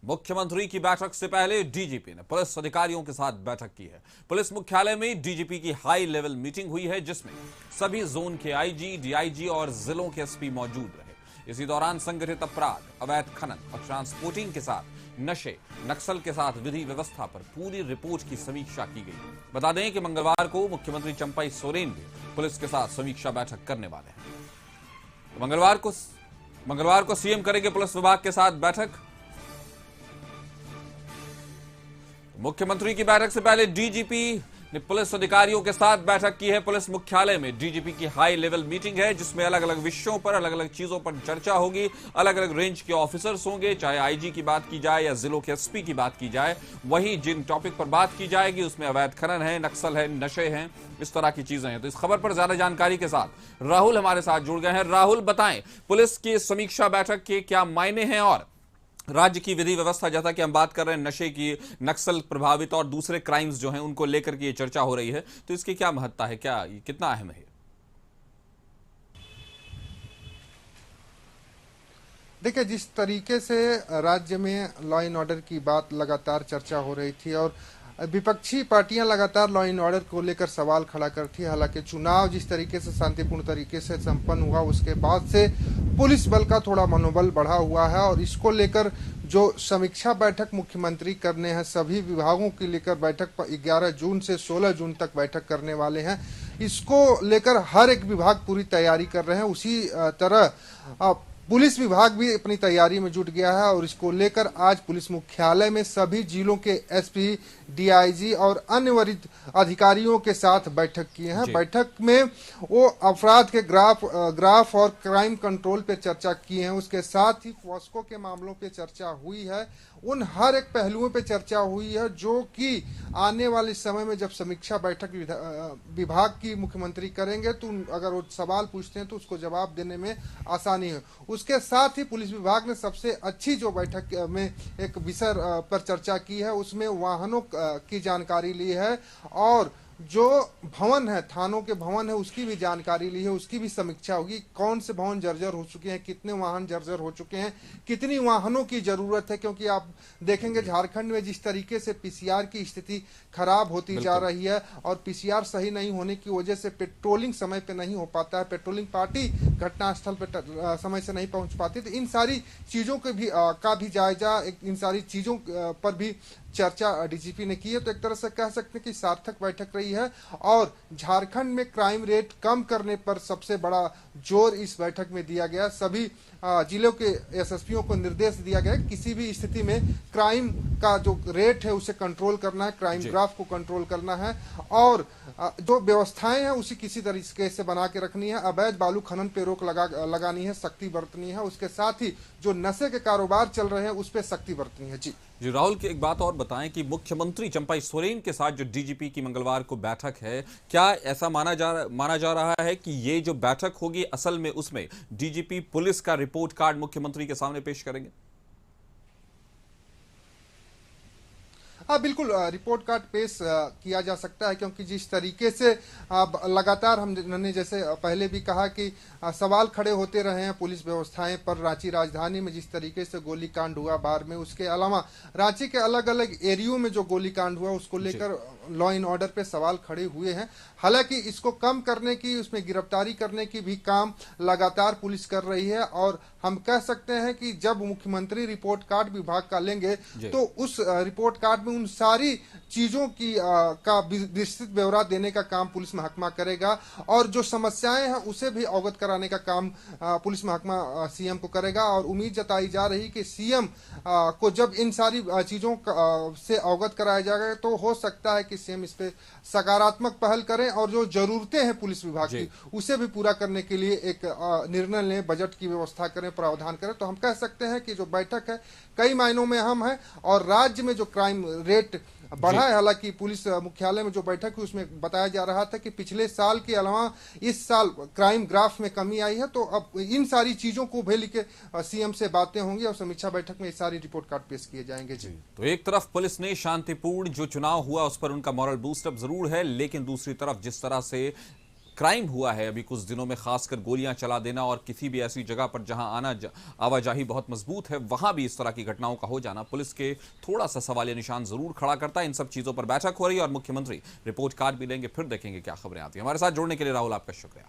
मुख्यमंत्री की बैठक से पहले डीजीपी ने पुलिस अधिकारियों के साथ बैठक की है। पुलिस मुख्यालय में डीजीपी की हाई लेवल मीटिंग हुई है, जिसमें सभी जोन के आईजी, डीआईजी और जिलों के एसपी मौजूद रहे। इसी दौरान संगठित अपराध, अवैध खनन और ट्रांसपोर्टिंग के साथ नशे, नक्सल के साथ विधि व्यवस्था पर पूरी रिपोर्ट की समीक्षा की गई। बता दें कि मंगलवार को मुख्यमंत्री चंपाई सोरेन भी पुलिस के साथ समीक्षा बैठक करने वाले हैं। तो मंगलवार को सीएम करेंगे पुलिस विभाग के साथ बैठक। मुख्यमंत्री की बैठक से पहले डीजीपी ने पुलिस अधिकारियों के साथ बैठक की है। पुलिस मुख्यालय में डीजीपी की हाई लेवल मीटिंग है, जिसमें अलग अलग विषयों पर, अलग अलग चीजों पर चर्चा होगी। अलग अलग रेंज के ऑफिसर्स होंगे, चाहे आईजी की बात की जाए या जिलों के एसपी की बात की जाए। वहीं जिन टॉपिक पर बात की जाएगी उसमें अवैध खनन है, नक्सल है, नशे हैं, इस तरह की चीजें हैं। तो इस खबर पर ज्यादा जानकारी के साथ राहुल हमारे साथ जुड़ गए हैं। राहुल, बताएं पुलिस की समीक्षा बैठक के क्या मायने हैं और राज्य की विधि व्यवस्था, जैसा कि हम बात कर रहे हैं नशे की, नक्सल प्रभावित और दूसरे क्राइम्स जो हैं उनको लेकर के ये चर्चा हो रही है, तो इसकी क्या महत्ता है, क्या कितना अहम है? देखिए, जिस तरीके से राज्य में लॉ एंड ऑर्डर की बात लगातार चर्चा हो रही थी और विपक्षी पार्टियां लगातार लॉ एंड ऑर्डर को लेकर सवाल खड़ा करती है। हालांकि चुनाव जिस तरीके से शांतिपूर्ण तरीके से संपन्न हुआ, उसके बाद से पुलिस बल का थोड़ा मनोबल बढ़ा हुआ है और इसको लेकर जो समीक्षा बैठक मुख्यमंत्री करने हैं, सभी विभागों की लेकर बैठक 11 जून से 16 जून तक बैठक करने वाले हैं। इसको लेकर हर एक विभाग पूरी तैयारी कर रहे हैं। उसी तरह पुलिस विभाग भी अपनी तैयारी में जुट गया है और इसको लेकर आज पुलिस मुख्यालय में सभी जिलों के एसपी, डीआईजी और अन्य वरिष्ठ अधिकारियों के साथ बैठक किए हैं। बैठक में वो अपराध के ग्राफ और क्राइम कंट्रोल पे चर्चा की है। उसके साथ ही पॉस्को के मामलों पे चर्चा हुई है। उन हर एक पहलुओं पे चर्चा हुई है जो कि आने वाले समय में जब समीक्षा बैठक विभाग की मुख्यमंत्री करेंगे तो अगर वो सवाल पूछते हैं तो उसको जवाब देने में आसानी है। उसके साथ ही पुलिस विभाग ने सबसे अच्छी जो बैठक में एक विषय पर चर्चा की है, उसमें वाहनों की जानकारी ली है और जो भवन है, थानों के भवन है, उसकी भी जानकारी ली है। उसकी भी समीक्षा होगी। कौन से भवन जर्जर हो चुके हैं, कितने वाहन जर्जर हो चुके हैं, कितनी वाहनों की जरूरत है, क्योंकि आप देखेंगे झारखंड में जिस तरीके से पीसीआर की स्थिति खराब होती जा रही है और पीसीआर सही नहीं होने की वजह से पेट्रोलिंग समय पे नहीं हो पाता है, पेट्रोलिंग पार्टी घटनास्थल पर समय से नहीं पहुंच पाती। तो इन सारी चीजों के भी का भी जायजा, इन सारी चीजों पर भी चर्चा डीजीपी ने की है। तो एक तरह से कह सकते हैं कि सार्थक बैठक रही है और झारखंड में क्राइम रेट कम करने पर सबसे बड़ा जोर इस बैठक में दिया गया। सभी जिलों के एसएसपीओं को निर्देश दिया गया किसी भी स्थिति में क्राइम का जो रेट है उसे कंट्रोल करना है, क्राइम ग्राफ को कंट्रोल करना है और जो व्यवस्थाएं हैं उसी किसी तरीके से बना के रखनी है। अवैध बालू खनन पे रोक लगानी है, सख्ती बरतनी है। उसके साथ ही जो नशे के कारोबार चल रहे हैं उस पर सख्ती बरतनी है। जी राहुल, की एक बात और बताएं कि मुख्यमंत्री चंपाई सोरेन के साथ जो डीजीपी की मंगलवार को बैठक है, क्या ऐसा माना जा रहा है कि ये जो बैठक होगी असल में उसमें डीजीपी पुलिस का रिपोर्ट कार्ड मुख्यमंत्री के सामने पेश करेंगे? हाँ, बिल्कुल रिपोर्ट कार्ड पेश किया जा सकता है, क्योंकि जिस तरीके से लगातार हमने जैसे पहले भी कहा कि सवाल खड़े होते रहे हैं पुलिस व्यवस्थाएं पर। रांची राजधानी में जिस तरीके से गोलीकांड हुआ बार में, उसके अलावा रांची के अलग अलग एरियो में जो गोलीकांड हुआ उसको लेकर लॉ एंड ऑर्डर पे सवाल खड़े हुए हैं। हालांकि इसको कम करने की, उसमें गिरफ्तारी करने की भी काम लगातार पुलिस कर रही है और हम कह सकते हैं कि जब मुख्यमंत्री रिपोर्ट कार्ड विभाग का लेंगे तो उस रिपोर्ट कार्ड में उन सारी चीजों की का विस्तृत ब्यौरा देने का काम पुलिस महकमा करेगा और जो समस्याएं हैं उसे भी अवगत कराने का काम पुलिस महकमा सीएम को करेगा। और उम्मीद जताई जा रही कि सीएम को जब इन सारी चीजों से अवगत कराया जाएगा तो हो सकता है कि सीएम इस पे सकारात्मक पहल करें और जो जरूरतें हैं पुलिस विभाग की उसे भी पूरा करने के लिए एक निर्णय लें, बजट की व्यवस्था करें, प्रावधान करें। तो हम कह सकते हैं कि जो बैठक है कई मायनों में अहम है और राज्य में जो क्राइम रेट बढ़ा है, हालांकि पुलिस मुख्यालय में जो बैठक हुई उसमें बताया जा रहा था कि पिछले साल के अलावा इस साल क्राइम ग्राफ में कमी आई है। तो अब इन सारी चीजों को भी लेकर सीएम से बातें होंगी और समीक्षा बैठक में ये सारी रिपोर्ट कार्ड पेश किए जाएंगे। जी, तो एक तरफ पुलिस ने शांतिपूर्ण जो चुनाव हुआ उस पर उनका मॉरल बूस्टअप जरूर है, लेकिन दूसरी तरफ जिस तरह से क्राइम हुआ है अभी कुछ दिनों में, खासकर गोलियां चला देना और किसी भी ऐसी जगह पर जहां आवाजाही बहुत मजबूत है वहां भी इस तरह की घटनाओं का हो जाना पुलिस के थोड़ा सा सवालिया निशान जरूर खड़ा करता है। इन सब चीजों पर बैठक हो रही है और मुख्यमंत्री रिपोर्ट कार्ड भी लेंगे, फिर देखेंगे क्या खबरें आती है। हमारे साथ जुड़ने के लिए राहुल आपका शुक्रिया।